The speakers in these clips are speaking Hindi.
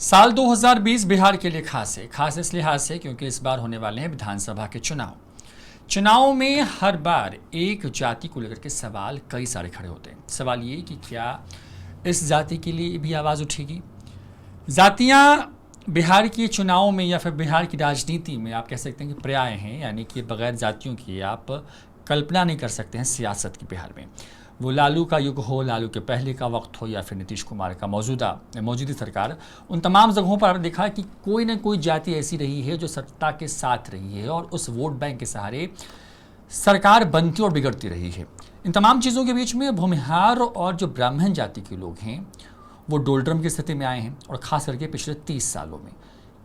साल 2020 बिहार के लिए खास इस लिहाज से क्योंकि इस बार होने वाले हैं विधानसभा के चुनाव में हर बार एक जाति को लेकर के सवाल कई सारे खड़े होते हैं। सवाल ये कि क्या इस जाति के लिए भी आवाज़ उठेगी। जातियाँ बिहार के चुनाव में या फिर बिहार की राजनीति में आप कह सकते हैं कि पर्याय हैं, यानी कि बगैर जातियों की आप कल्पना नहीं कर सकते हैं सियासत की बिहार में। वो लालू का युग हो, लालू के पहले का वक्त हो, या फिर नीतीश कुमार का मौजूदा सरकार, उन तमाम जगहों पर आपने देखा कि कोई ना कोई जाति ऐसी रही है जो सत्ता के साथ रही है और उस वोट बैंक के सहारे सरकार बनती और बिगड़ती रही है। इन तमाम चीज़ों के बीच में भूमिहार और जो ब्राह्मण जाति के लोग हैं वो डोलड्रम की स्थिति में आए हैं, और ख़ास करके पिछले 30 सालों में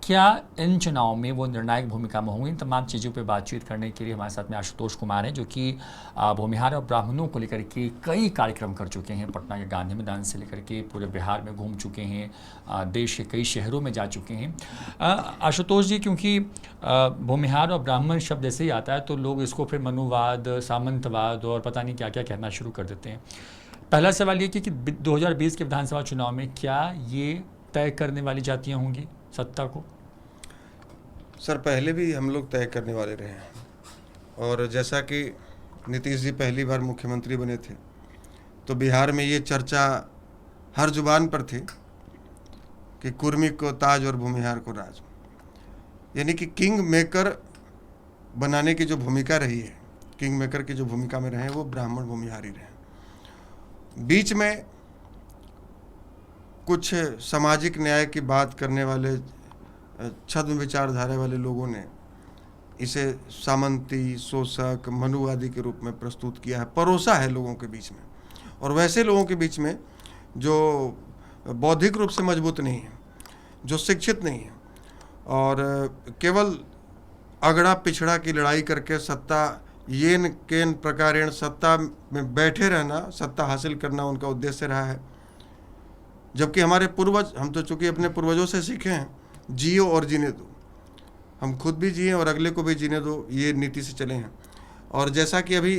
क्या इन चुनाव में वो निर्णायक भूमिका में होंगे। इन तमाम चीज़ों पे बातचीत करने के लिए हमारे साथ में आशुतोष कुमार हैं, जो कि भूमिहार और ब्राह्मणों को लेकर के कई कार्यक्रम कर चुके हैं। पटना के गांधी मैदान से लेकर के पूरे बिहार में घूम चुके हैं, देश के कई शहरों में जा चुके हैं। आशुतोष जी, क्योंकि भूमिहार और ब्राह्मण शब्द ऐसे ही आता है तो लोग इसको फिर मनुवाद, सामंतवाद और पता नहीं क्या क्या कहना शुरू कर देते हैं। पहला सवाल ये कि 2020 के विधानसभा चुनाव में क्या ये तय करने वाली जातियाँ होंगी सत्ता को? सर, पहले भी हम लोग तय करने वाले रहे हैं, और जैसा कि नीतीश जी पहली बार मुख्यमंत्री बने थे तो बिहार में ये चर्चा हर जुबान पर थी कि कुर्मी को ताज और भूमिहार को राज, यानी कि किंग मेकर बनाने की जो भूमिका रही है, किंग मेकर की जो भूमिका में रहे वो ब्राह्मण भूमिहारी रहे। बीच में कुछ सामाजिक न्याय की बात करने वाले छद्म विचारधारा वाले लोगों ने इसे सामंती, शोषक, मनुवादी के रूप में प्रस्तुत किया है, परोसा है लोगों के बीच में। और वैसे लोगों के बीच में जो बौद्धिक रूप से मजबूत नहीं है, जो शिक्षित नहीं है, और केवल अगड़ा पिछड़ा की लड़ाई करके सत्ता येन केन प्रकारेण सत्ता में बैठे रहना, सत्ता हासिल करना उनका उद्देश्य रहा है। जबकि हमारे पूर्वज, हम तो चूंकि अपने पूर्वजों से सीखे हैं, जियो और जीने दो, हम खुद भी जिए और अगले को भी जीने दो, ये नीति से चले हैं। और जैसा कि अभी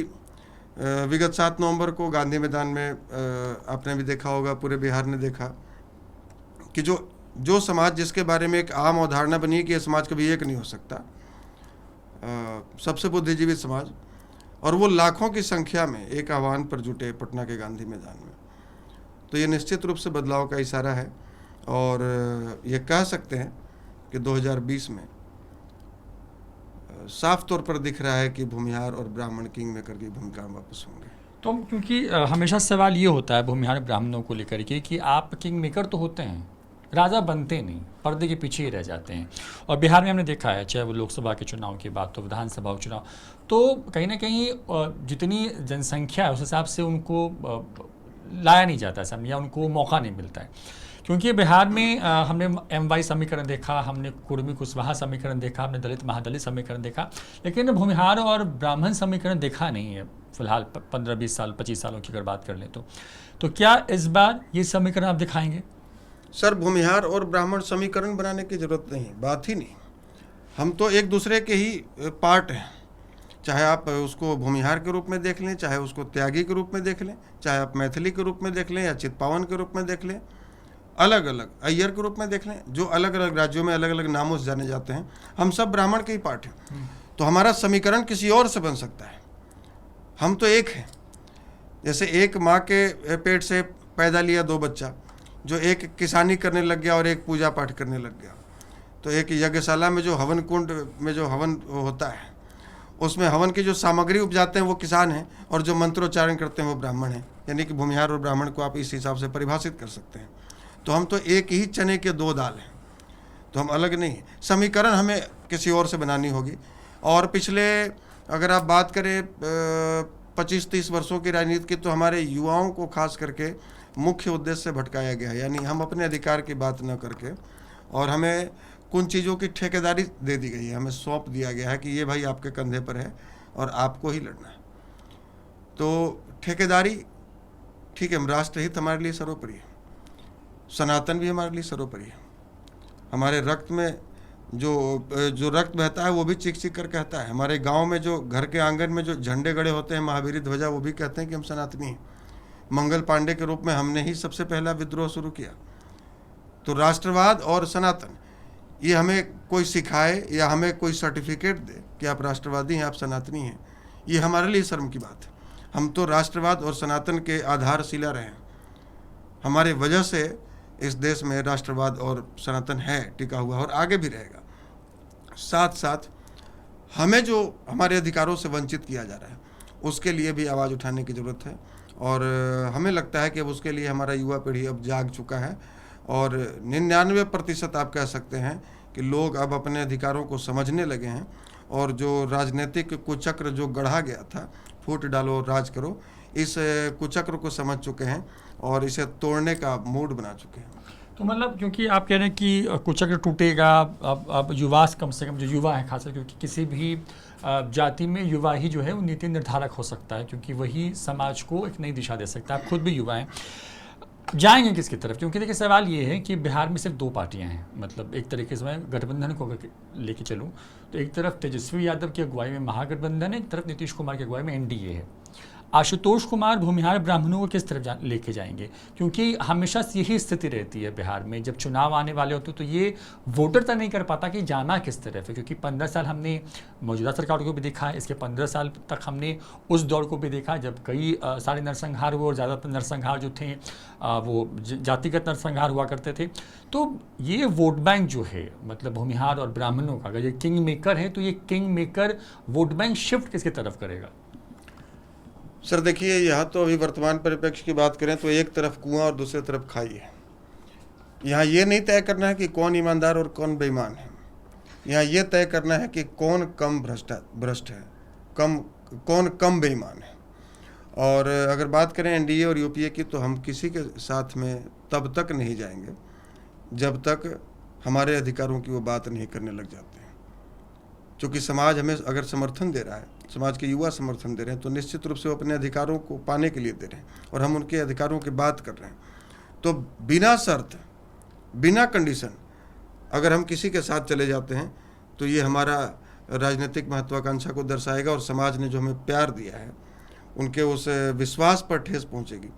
विगत 7 नवंबर को गांधी मैदान में आपने भी देखा होगा, पूरे बिहार ने देखा कि जो समाज जिसके बारे में एक आम अवधारणा बनी है कि यह समाज कभी एक नहीं हो सकता, सबसे बुद्धिजीवी समाज, और वो लाखों की संख्या में एक आह्वान पर जुटे पटना के गांधी मैदान में, तो ये निश्चित रूप से बदलाव का इशारा है। और ये कह सकते हैं कि 2020 में साफ तौर पर दिख रहा है कि भूमिहार और ब्राह्मण किंग मेकर की भूमिका में वापस होंगे। तो क्योंकि हमेशा सवाल ये होता है भूमिहार ब्राह्मणों को लेकर के कि आप किंग मेकर तो होते हैं, राजा बनते नहीं, पर्दे के पीछे ही रह जाते हैं। और बिहार में हमने देखा है, चाहे वो लोकसभा के चुनाव की बात हो, विधानसभा चुनाव, तो कहीं ना कहीं जितनी जनसंख्या है उस हिसाब से उनको लाया नहीं जाता है, या उनको मौका नहीं मिलता है। क्योंकि बिहार में हमने MY समीकरण देखा, हमने कुर्मी कुशवाहा समीकरण देखा, हमने दलित महादलित समीकरण देखा, लेकिन भूमिहार और ब्राह्मण समीकरण देखा नहीं है फिलहाल 15-20 साल 25 सालों की अगर बात कर लें तो क्या इस बार ये समीकरण आप दिखाएंगे? सर, भूमिहार और ब्राह्मण समीकरण बनाने की जरूरत नहीं, बात ही नहीं। हम तो एक दूसरे के ही पार्ट हैं, चाहे आप उसको भूमिहार के रूप में देख लें, चाहे उसको त्यागी के रूप में देख लें, चाहे आप मैथिली के रूप में देख लें या चितपावन के रूप में देख लें, अलग अलग अय्यर के रूप में देख लें, जो अलग अलग राज्यों में अलग अलग नामों से जाने जाते हैं, हम सब ब्राह्मण के ही पार्ट हैं। तो हमारा समीकरण किसी और से बन सकता है, हम तो एक हैं। जैसे एक माँ के पेट से पैदा लिया 2 बच्चा, जो एक किसानी करने लग गया और एक पूजा पाठ करने लग गया, तो एक यज्ञशाला में जो हवन कुंड में जो हवन होता है उसमें हवन की जो सामग्री उपजाते हैं वो किसान हैं, और जो मंत्रोच्चारण करते हैं वो ब्राह्मण हैं। यानी कि भूमिहार और ब्राह्मण को आप इस हिसाब से परिभाषित कर सकते हैं। तो हम तो एक ही चने के 2 दाल हैं, तो हम अलग नहीं हैं। समीकरण हमें किसी और से बनानी होगी। और पिछले अगर आप बात करें 25-30 वर्षों की राजनीति की, तो हमारे युवाओं को खास करके मुख्य उद्देश्य से भटकाया गया है। यानी हम अपने अधिकार की बात न करके, और हमें कुछ चीज़ों की ठेकेदारी दे दी गई है, हमें सौंप दिया गया है कि ये भाई आपके कंधे पर है और आपको ही लड़ना है। तो ठेकेदारी ठीक है, हम राष्ट्रहित हमारे लिए सर्वोपरि है, सनातन भी हमारे लिए सर्वोपरि है। हमारे रक्त में जो रक्त बहता है वो भी चीख चीख कर कहता है। हमारे गांव में जो घर के आंगन में जो झंडे गड़े होते हैं, महावीरी ध्वजा, वो भी कहते हैं कि हम सनातनी हैं। मंगल पांडे के रूप में हमने ही सबसे पहला विद्रोह शुरू किया। तो राष्ट्रवाद और सनातन ये हमें कोई सिखाए या हमें कोई सर्टिफिकेट दे कि आप राष्ट्रवादी हैं, आप सनातनी हैं, ये हमारे लिए शर्म की बात है। हम तो राष्ट्रवाद और सनातन के आधारशिला रहे हैं। हमारे वजह से इस देश में राष्ट्रवाद और सनातन है टिका हुआ और आगे भी रहेगा। साथ साथ हमें जो हमारे अधिकारों से वंचित किया जा रहा है उसके लिए भी आवाज़ उठाने की ज़रूरत है, और हमें लगता है कि अब उसके लिए हमारा युवा पीढ़ी अब जाग चुका है, और 99% आप कह सकते हैं कि लोग अब अपने अधिकारों को समझने लगे हैं, और जो राजनीतिक कुचक्र जो गढ़ा गया था, फूट डालो राज करो, इस कुचक्र को समझ चुके हैं और इसे तोड़ने का मूड बना चुके हैं। तो मतलब क्योंकि आप कह रहे हैं कि कुचक्र टूटेगा, अब युवा कम से कम जो युवा है खासकर, क्योंकि किसी भी जाति में युवा ही जो है वो नीति निर्धारक हो सकता है, क्योंकि वही समाज को एक नई दिशा दे सकता है। आप खुद भी युवा हैं, जाएंगे किसकी तरफ? क्योंकि देखिए सवाल ये है कि बिहार में सिर्फ 2 पार्टियां हैं, मतलब एक तरीके से मैं गठबंधन को अगर लेके चलूँ तो एक तरफ तेजस्वी यादव की अगुवाई में महागठबंधन है, एक तरफ नीतीश कुमार की अगुवाई में एनडीए है। आशुतोष कुमार भूमिहार ब्राह्मणों को किस तरफ लेके जाएंगे? क्योंकि हमेशा से यही स्थिति रहती है बिहार में, जब चुनाव आने वाले होते तो ये वोटर तय नहीं कर पाता कि जाना किस तरफ है, क्योंकि 15 साल हमने मौजूदा सरकार को भी देखा है, इसके 15 साल तक हमने उस दौर को भी देखा जब कई सारे नरसंहार हुए, और ज़्यादातर नरसंहार जो थे वो जातिगत नरसंहार हुआ करते थे। तो ये वोट बैंक जो है, मतलब भूमिहार और ब्राह्मणों का, अगर ये किंग मेकर है तो ये king maker vote bank shift किसकी तरफ करेगा? सर देखिए, यहाँ तो अभी वर्तमान परिप्रेक्ष्य की बात करें तो एक तरफ कुआं और दूसरी तरफ खाई है। यहाँ ये नहीं तय करना है कि कौन ईमानदार और कौन बेईमान है, यहाँ ये तय करना है कि कौन कम भ्रष्ट है, कौन कम बेईमान है। और अगर बात करें एनडीए और यूपीए की, तो हम किसी के साथ में तब तक नहीं जाएंगे जब तक हमारे अधिकारों की वो बात नहीं करने लग जाते हैं। क्योंकि समाज हमें अगर समर्थन दे रहा है, समाज के युवा समर्थन दे रहे हैं, तो निश्चित रूप से वो अपने अधिकारों को पाने के लिए दे रहे हैं, और हम उनके अधिकारों की बात कर रहे हैं। तो बिना शर्त, बिना कंडीशन अगर हम किसी के साथ चले जाते हैं तो ये हमारा राजनीतिक महत्वाकांक्षा को दर्शाएगा, और समाज ने जो हमें प्यार दिया है उनके उस विश्वास पर ठेस पहुंचेगी।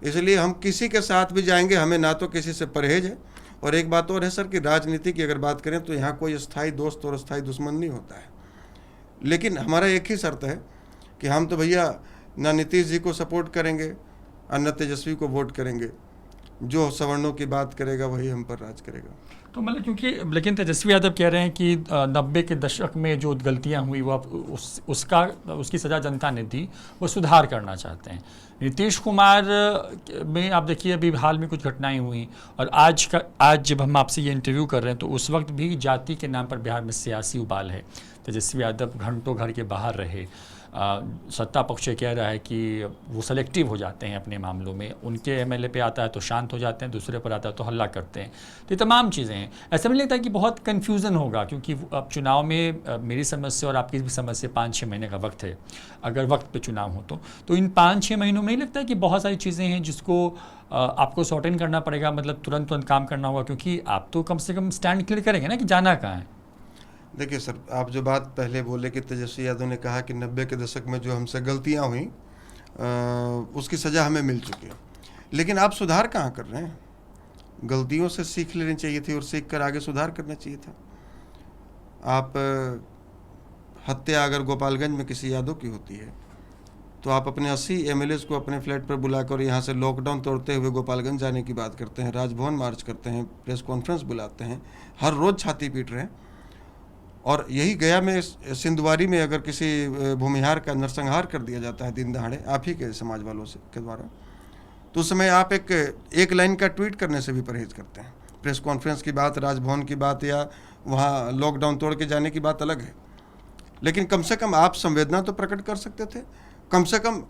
इसलिए हम किसी के साथ भी जाएंगे, हमें ना तो किसी से परहेज है। और एक बात और है सर कि राजनीति की अगर बात करें तो यहाँ कोई स्थायी दोस्त और स्थायी दुश्मन नहीं होता है, लेकिन हमारा एक ही शर्त है कि हम तो भैया ना नीतीश जी को सपोर्ट करेंगे और न तेजस्वी को वोट करेंगे। जो सवर्णों की बात करेगा वही हम पर राज करेगा। तो मतलब क्योंकि लेकिन तेजस्वी यादव कह रहे हैं कि 90 के दशक में जो गलतियां हुई वो उसकी सज़ा जनता ने दी, वो सुधार करना चाहते हैं। नीतीश कुमार में आप देखिए अभी हाल में कुछ घटनाएं हुई, और आज जब हम आपसे ये इंटरव्यू कर रहे हैं तो उस वक्त भी जाति के नाम पर बिहार में सियासी उबाल है। तेजस्वी यादव घंटों घर के बाहर रहे, सत्ता पक्ष कह रहा है कि वो सेलेक्टिव हो जाते हैं अपने मामलों में, उनके एमएलए पे आता है तो शांत हो जाते हैं, दूसरे पर आता है तो हल्ला करते हैं। तो ये तमाम चीज़ें हैं। ऐसा मुझे लगता है कि बहुत कन्फ्यूज़न होगा, क्योंकि अब चुनाव में मेरी समझ से और आपकी भी समझ से 5-6 महीने का वक्त है, अगर वक्त पे चुनाव हो तो इन 5-6 महीनों में ही लगता है कि बहुत सारी चीज़ें हैं जिसको आपको सॉर्ट इन करना पड़ेगा, मतलब तुरंत काम करना होगा, क्योंकि आप तो कम से कम स्टैंड क्लियर करेंगे ना कि जाना कहाँ है। देखिए सर, आप जो बात पहले बोले कि तेजस्वी यादव ने कहा कि 90 के दशक में जो हमसे गलतियां हुई उसकी सज़ा हमें मिल चुकी है, लेकिन आप सुधार कहाँ कर रहे हैं? गलतियों से सीख लेनी चाहिए थी और सीख कर आगे सुधार करना चाहिए था। आप हत्या अगर गोपालगंज में किसी यादव की होती है तो आप अपने 80 एमएलएज को अपने फ्लैट पर बुलाकर यहाँ से लॉकडाउन तोड़ते हुए गोपालगंज जाने की बात करते हैं, राजभवन मार्च करते हैं, प्रेस कॉन्फ्रेंस बुलाते हैं, हर रोज़ छाती पीट रहे हैं। और यही गया में सिंधुवारी में अगर किसी भूमिहार का नरसंहार कर दिया जाता है दिन दहाड़े आप ही के समाज वालों से के द्वारा, तो उस समय आप एक लाइन का ट्वीट करने से भी परहेज करते हैं। प्रेस कॉन्फ्रेंस की बात, राजभवन की बात या वहाँ लॉकडाउन तोड़ के जाने की बात अलग है, लेकिन कम से कम आप संवेदना तो प्रकट कर सकते थे। कम से कम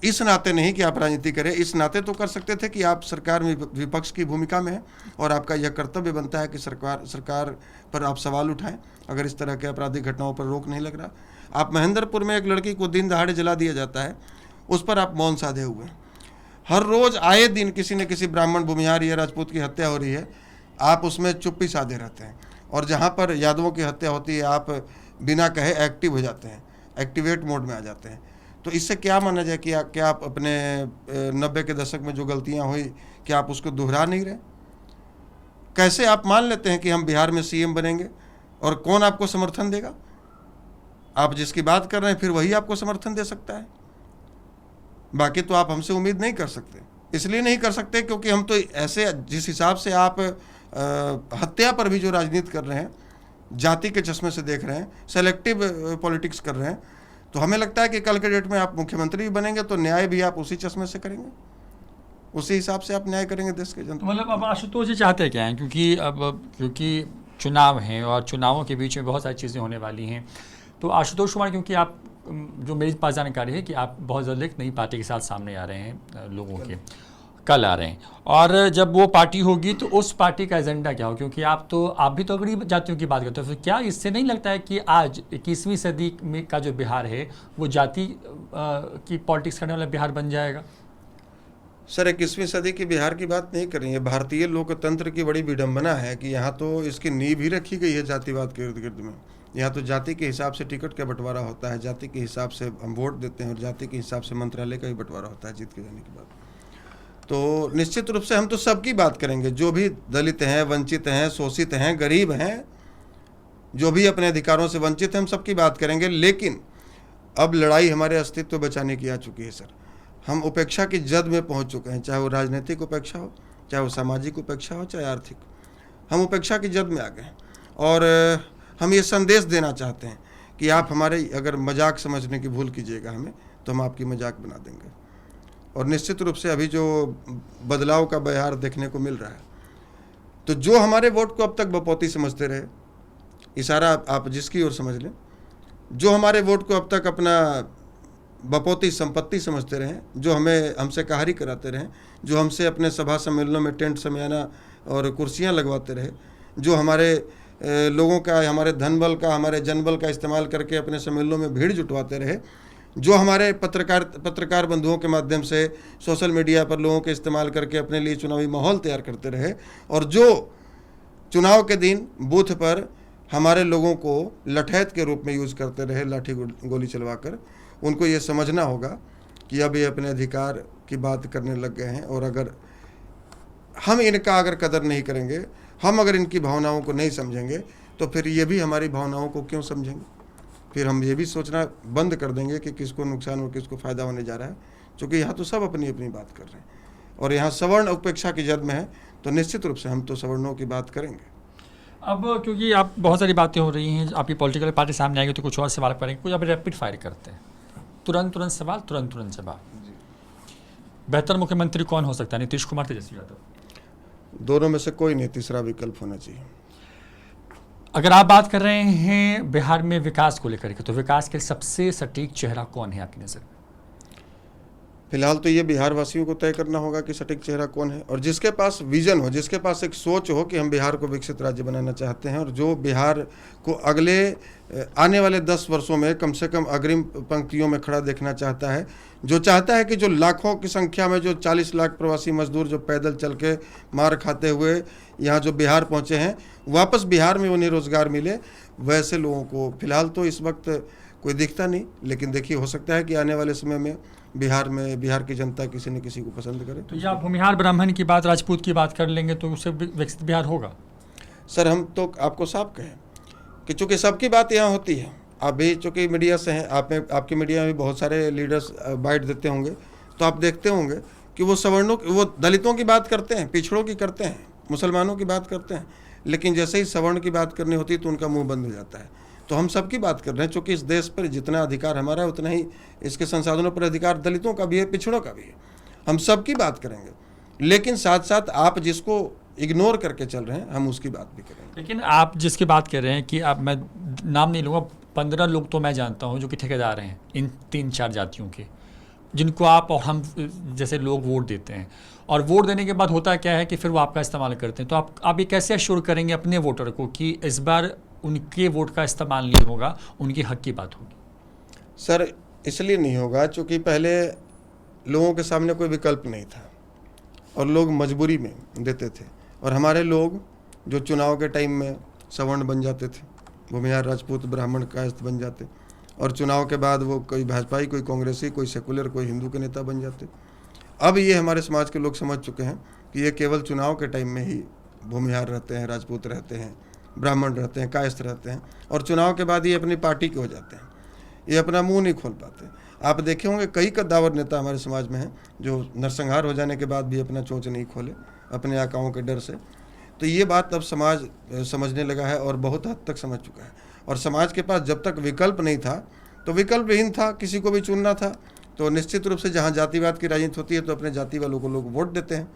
इस नाते नहीं कि आप राजनीति करें, इस नाते तो कर सकते थे कि आप सरकार में विपक्ष की भूमिका में हैं और आपका यह कर्तव्य बनता है कि सरकार पर आप सवाल उठाएं अगर इस तरह के आपराधिक घटनाओं पर रोक नहीं लग रहा। आप महेंद्रपुर में एक लड़की को दिन दहाड़े जला दिया जाता है, उस पर आप मौन साधे हुए हैं। हर रोज़ आए दिन किसी न किसी ब्राह्मण, भूमिहार या राजपूत की हत्या हो रही है, आप उसमें चुप्पी साधे रहते हैं। और जहाँ पर यादवों की हत्या होती है आप बिना कहे एक्टिव हो जाते हैं, एक्टिवेट मोड में आ जाते हैं। तो इससे क्या माना जाए कि क्या आप अपने 90 के दशक में जो गलतियां हुई क्या आप उसको दोहरा नहीं रहे? कैसे आप मान लेते हैं कि हम बिहार में सीएम बनेंगे और कौन आपको समर्थन देगा? आप जिसकी बात कर रहे हैं फिर वही आपको समर्थन दे सकता है, बाकी तो आप हमसे उम्मीद नहीं कर सकते। इसलिए नहीं कर सकते क्योंकि हम तो ऐसे, जिस हिसाब से आप हत्या पर भी जो राजनीति कर रहे हैं, जाति के चश्मे से देख रहे हैं, सेलेक्टिव पॉलिटिक्स कर रहे हैं, तो हमें लगता है कि कल के डेट में आप मुख्यमंत्री भी बनेंगे तो न्याय भी आप उसी चश्मे से करेंगे, उसी हिसाब से आप न्याय करेंगे देश के जनता। मतलब अब आशुतोष जी चाहते क्या हैं, क्योंकि चुनाव हैं और चुनावों के बीच में बहुत सारी चीज़ें होने वाली हैं, तो आशुतोष कुमार, क्योंकि आप, जो मेरे पास जानकारी है कि आप बहुत जल्द एक नई पार्टी के साथ सामने आ रहे हैं, लोगों के कल आ रहे हैं, और जब वो पार्टी होगी तो उस पार्टी का एजेंडा क्या हो? क्योंकि आप भी तो गरीब जातियों की बात करते हो, फिर क्या इससे नहीं लगता है कि आज 21वीं सदी में का जो बिहार है वो जाति की पॉलिटिक्स करने वाला बिहार बन जाएगा? सर, 21वीं सदी की बिहार की बात नहीं कर रही है। भारतीय लोकतंत्र की बड़ी विडंबना है कि यहाँ तो इसकी नींव ही रखी गई है जातिवाद के इर्द गिर्द में। यहाँ तो जाति के हिसाब से टिकट का बंटवारा होता है, जाति के हिसाब से हम वोट देते हैं और जाति के हिसाब से मंत्रालय का भी बंटवारा होता है जीत के जाने के बाद। तो निश्चित रूप से हम तो सबकी बात करेंगे, जो भी दलित हैं, वंचित हैं, शोषित हैं, गरीब हैं, जो भी अपने अधिकारों से वंचित हैं, हम सबकी बात करेंगे। लेकिन अब लड़ाई हमारे अस्तित्व बचाने की आ चुकी है सर। हम उपेक्षा की जद में पहुंच चुके हैं, चाहे वो राजनीतिक उपेक्षा हो, चाहे वो सामाजिक उपेक्षा हो, चाहे आर्थिक। हम उपेक्षा की जद में आ गए हैं और हम ये संदेश देना चाहते हैं कि आप हमारे अगर मजाक समझने की भूल कीजिएगा हमें, तो हम आपकी मजाक बना देंगे। और निश्चित रूप से अभी जो बदलाव का बहार देखने को मिल रहा है, तो जो हमारे वोट को अब तक बपौती समझते रहे, इशारा आप जिसकी ओर समझ लें, जो हमारे वोट को अब तक अपना बपौती संपत्ति समझते रहें, जो हमसे कहारी कराते रहें, जो हमसे अपने सभा सम्मेलनों में टेंट समियाना और कुर्सियां लगवाते रहे, जो हमारे लोगों का, हमारे धन बल का, हमारे जनबल का इस्तेमाल करके अपने सम्मेलनों में भीड़ जुटवाते रहे, जो हमारे पत्रकार बंधुओं के माध्यम से सोशल मीडिया पर लोगों के इस्तेमाल करके अपने लिए चुनावी माहौल तैयार करते रहे, और जो चुनाव के दिन बूथ पर हमारे लोगों को लठैत के रूप में यूज़ करते रहे, लाठी गोली चलवाकर, उनको ये समझना होगा कि अब ये अपने अधिकार की बात करने लग गए हैं। और अगर हम इनका अगर कदर नहीं करेंगे, हम अगर इनकी भावनाओं को नहीं समझेंगे, तो फिर ये भी हमारी भावनाओं को क्यों समझेंगे? फिर हम ये भी सोचना बंद कर देंगे कि किसको नुकसान और किसको फ़ायदा होने जा रहा है, क्योंकि यहाँ तो सब अपनी अपनी बात कर रहे हैं और यहाँ सवर्ण उपेक्षा की जद में है, तो निश्चित रूप से हम तो सवर्णों की बात करेंगे। अब क्योंकि आप बहुत सारी बातें हो रही हैं, आपकी पॉलिटिकल पार्टी सामने आएगी तो कुछ और सवाल करेंगे, कुछ आप रैपिड फायर करते हैं, तुरंत सवाल, तुरंत जवाब। बेहतर मुख्यमंत्री कौन हो सकता है, नीतीश कुमार, तेजस्वी यादव? दोनों में से कोई नहीं, तीसरा विकल्प होना चाहिए। अगर आप बात कर रहे हैं बिहार में विकास को लेकर के, तो विकास के सबसे सटीक चेहरा कौन है आपकी नज़र में? फिलहाल तो ये बिहार वासियों को तय करना होगा कि सटीक चेहरा कौन है, और जिसके पास विजन हो, जिसके पास एक सोच हो कि हम बिहार को विकसित राज्य बनाना चाहते हैं, और जो बिहार को अगले आने वाले 10 वर्षों में कम से कम अग्रिम पंक्तियों में खड़ा देखना चाहता है, जो चाहता है कि जो लाखों की संख्या में जो 40 लाख प्रवासी मजदूर जो पैदल चल के मार खाते हुए यहाँ जो बिहार पहुँचे हैं, वापस बिहार में उन्हें रोजगार मिले, वैसे लोगों को फिलहाल तो इस वक्त कोई दिखता नहीं। लेकिन देखिए, हो सकता है कि आने वाले समय में बिहार की जनता किसी न किसी को पसंद करे। तो या भूमिहार ब्राह्मण की बात, राजपूत की बात कर लेंगे तो उससे विकसित बिहार होगा? सर, हम तो आपको साफ कहें कि चूँकि सबकी बात यहाँ होती है, आप भी चूँकि मीडिया से हैं, आपकी मीडिया में बहुत सारे लीडर्स बाइट देते होंगे, तो आप देखते होंगे कि वो सवर्णों, वो दलितों की बात करते हैं, पिछड़ों की करते हैं, मुसलमानों की बात करते हैं, लेकिन जैसे ही सवर्ण की बात करनी होती है तो उनका मुंह बंद हो जाता है। तो हम सबकी बात कर रहे हैं, चूँकि इस देश पर जितना अधिकार हमारा है उतना ही इसके संसाधनों पर अधिकार दलितों का भी है, पिछड़ों का भी है। हम सबकी बात करेंगे, लेकिन साथ साथ आप जिसको इग्नोर करके चल रहे हैं, हम उसकी बात भी करेंगे। लेकिन आप जिसकी बात कर रहे हैं कि आप, मैं नाम नहीं लूँगा, 15 लोग तो मैं जानता हूँ जो कि ठेकेदार हैं इन 3-4 जातियों के, जिनको आप और हम जैसे लोग वोट देते हैं, और वोट देने के बाद होता क्या है कि फिर वो आपका इस्तेमाल करते हैं। तो आप ये कैसे अश्योर करेंगे अपने वोटर को कि इस बार उनके वोट का इस्तेमाल नहीं होगा, उनके हक की बात होगी? सर, इसलिए नहीं होगा चूँकि पहले लोगों के सामने कोई विकल्प नहीं था और लोग मजबूरी में देते थे, और हमारे लोग जो चुनाव के टाइम में सवर्ण बन जाते थे, भूमिहार, राजपूत, ब्राह्मण, कायस्थ बन जाते, और चुनाव के बाद वो कोई भाजपाई, कोई कांग्रेसी, कोई सेकुलर, कोई हिंदू के नेता बन जाते। अब ये हमारे समाज के लोग समझ चुके हैं कि ये केवल चुनाव के टाइम में ही भूमिहार रहते हैं, राजपूत रहते हैं, ब्राह्मण रहते हैं, कायस्थ रहते हैं, और चुनाव के बाद ये अपनी पार्टी के हो जाते हैं, ये अपना मुंह नहीं खोल पाते। आप देखे होंगे कई कद्दावर नेता हमारे समाज में हैं जो नरसंहार हो जाने के बाद भी अपना चोंच नहीं खोले अपने आकाओं के डर से। तो ये बात अब समाज समझने लगा है और बहुत हद तक समझ चुका है। और समाज के पास जब तक विकल्प नहीं था तो विकल्पहीन था, किसी को भी चुनना था तो निश्चित रूप से जहाँ जातिवाद की राजनीति होती है तो अपने जाति वालों को लोग वोट देते हैं।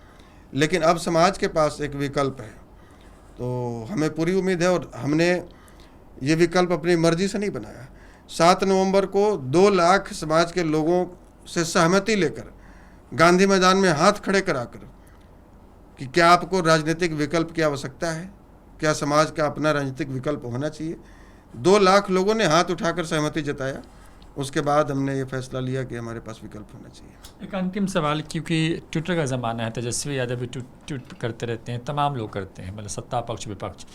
लेकिन अब समाज के पास एक विकल्प है, तो हमें पूरी उम्मीद है और हमने ये विकल्प अपनी मर्जी से नहीं बनाया। 7 नवंबर को 2 लाख समाज के लोगों से सहमति लेकर गांधी मैदान में हाथ खड़े कराकर कि क्या आपको राजनीतिक विकल्प की आवश्यकता है, क्या समाज का अपना राजनीतिक विकल्प होना चाहिए, 2 लाख लोगों ने हाथ उठाकर सहमति जताया। उसके बाद हमने ये फैसला लिया कि हमारे पास विकल्प होना चाहिए। एक अंतिम सवाल, क्योंकि ट्विटर का ज़माना है, तेजस्वी यादव भी ट्वीट करते रहते हैं, तमाम लोग करते हैं, मतलब सत्ता पक्ष विपक्ष।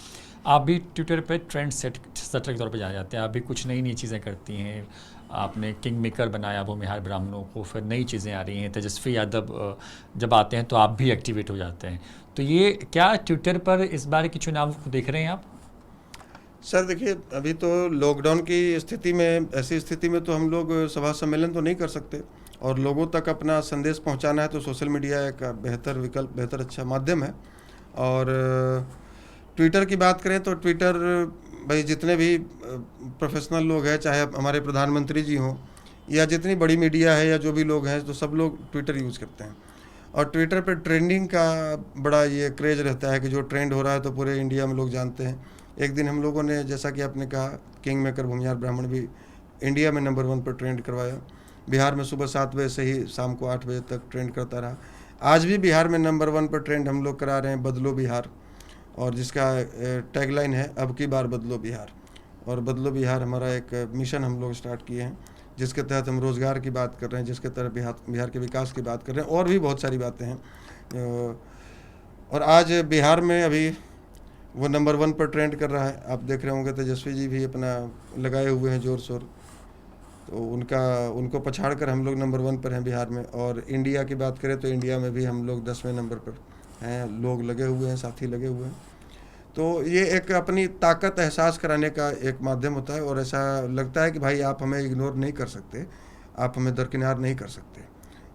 आप भी ट्विटर पे ट्रेंड सेटर के तौर पे जाने जाते हैं, आप भी कुछ नई नई चीज़ें करती हैं। आपने किंग मेकर बनाया भूमिहार ब्राह्मणों को, फिर नई चीज़ें आ रही हैं। तेजस्वी यादव जब आते हैं तो आप भी एक्टिवेट हो जाते हैं। तो ये क्या ट्विटर पर इस बार के चुनाव को देख रहे हैं आप? सर देखिए, अभी तो लॉकडाउन की स्थिति में, ऐसी स्थिति में तो हम लोग सभा सम्मेलन तो नहीं कर सकते, और लोगों तक अपना संदेश पहुंचाना है तो सोशल मीडिया एक बेहतर विकल्प, बेहतर अच्छा माध्यम है। और ट्विटर की बात करें तो ट्विटर भाई जितने भी प्रोफेशनल लोग हैं, चाहे हमारे प्रधानमंत्री जी हों या जितनी बड़ी मीडिया है या जो भी लोग हैं, तो सब लोग ट्विटर यूज़ करते हैं। और ट्विटर पे ट्रेंडिंग का बड़ा ये क्रेज रहता है कि जो ट्रेंड हो रहा है तो पूरे इंडिया में लोग जानते हैं। एक दिन हम लोगों ने, जैसा कि आपने कहा, किंग मेकर भूमिहार ब्राह्मण भी इंडिया में नंबर 1 पर ट्रेंड करवाया। बिहार में सुबह 7 बजे से ही शाम को 8 बजे तक ट्रेंड करता रहा। आज भी बिहार में नंबर 1 पर ट्रेंड हम लोग करा रहे हैं, बदलो बिहार, और जिसका टैगलाइन है अब की बार बदलो बिहार। और बदलो बिहार हमारा एक मिशन हम लोग स्टार्ट किए हैं, जिसके तहत हम रोज़गार की बात कर रहे हैं, जिसके तहत बिहार के विकास की बात कर रहे हैं, और भी बहुत सारी बातें हैं। और आज बिहार में अभी वो नंबर 1 पर ट्रेंड कर रहा है। आप देख रहे होंगे तेजस्वी जी भी अपना लगाए हुए हैं जोर शोर, तो उनको पछाड़ कर हम लोग नंबर 1 पर हैं बिहार में। और इंडिया की बात करें तो इंडिया में भी हम लोग 10वें नंबर पर हैं, लोग लगे हुए हैं, साथी लगे हुए हैं। तो ये एक अपनी ताकत एहसास कराने का एक माध्यम होता है, और ऐसा लगता है कि भाई आप हमें इग्नोर नहीं कर सकते, आप हमें दरकिनार नहीं कर सकते,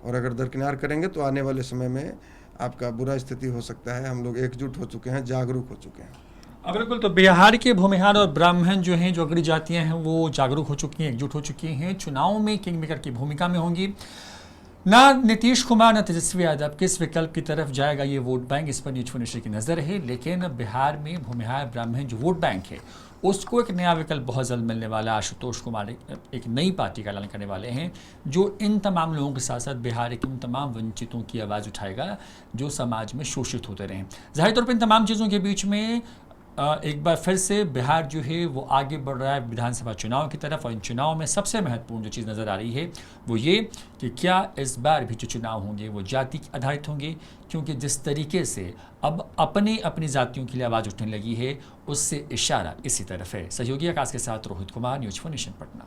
और अगर दरकिनार करेंगे तो आने वाले समय में आपका बुरा स्थिति हो सकता है। हम लोग एकजुट हो चुके हैं, जागरूक हो चुके हैं। बिल्कुल, तो बिहार के भूमिहार और ब्राह्मण जो हैं, जो अगड़ी जातियाँ हैं, वो जागरूक हो चुकी हैं, एकजुट हो चुकी हैं, चुनाव में किंग मेकर की भूमिका में होंगी। ना नीतीश कुमार ना तेजस्वी यादव किस विकल्प की तरफ जाएगा ये वोट बैंक, इस पर न्यूज फोनेशन की नज़र है। लेकिन बिहार में भूमिहार ब्राह्मण जो वोट बैंक है, उसको एक नया विकल्प बहुत जल्द मिलने वाला है। आशुतोष कुमार एक नई पार्टी का ऐलान करने वाले हैं, जो इन तमाम लोगों के साथ साथ बिहार के उन तमाम वंचितों की आवाज़ उठाएगा जो समाज में शोषित होते रहे। जाहिर तौर पर इन तमाम चीज़ों के बीच में एक बार फिर से बिहार जो है वो आगे बढ़ रहा है विधानसभा चुनाव की तरफ। और इन चुनाव में सबसे महत्वपूर्ण जो चीज़ नज़र आ रही है वो ये कि क्या इस बार भी जो चुनाव होंगे वो जाति आधारित होंगे, क्योंकि जिस तरीके से अब अपनी जातियों के लिए आवाज़ उठने लगी है, उससे इशारा इसी तरफ है। सहयोगी आकाश के साथ रोहित कुमार, न्यूज फोनेशन पटना।